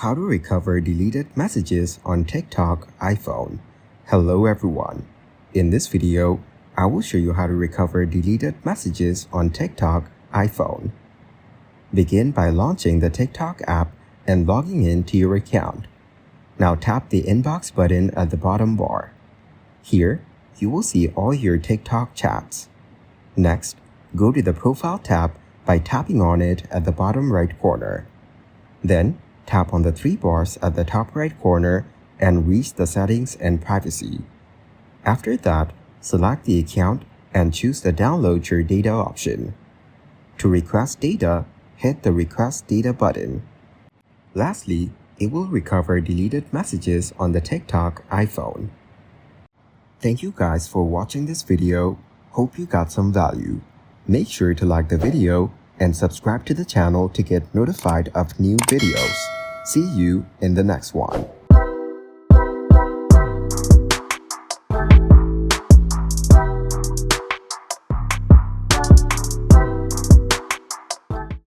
How to recover deleted messages on TikTok iPhone. Hello everyone. In this video, I will show you how to recover deleted messages on TikTok iPhone. Begin by launching the TikTok app and logging in to your account. Now tap the inbox button at the bottom bar. Here, you will see all your TikTok chats. Next, go to the Profile tab by tapping on it at the bottom right corner. Then, tap on the three bars at the top right corner and reach the Settings and Privacy. After that, select the account and choose the Download Your Data option. To request data, hit the Request Data button. Lastly, it will recover deleted messages on the TikTok iPhone. Thank you guys for watching this video. Hope you got some value. Make sure to like the video and subscribe to the channel to get notified of new videos. See you in the next one.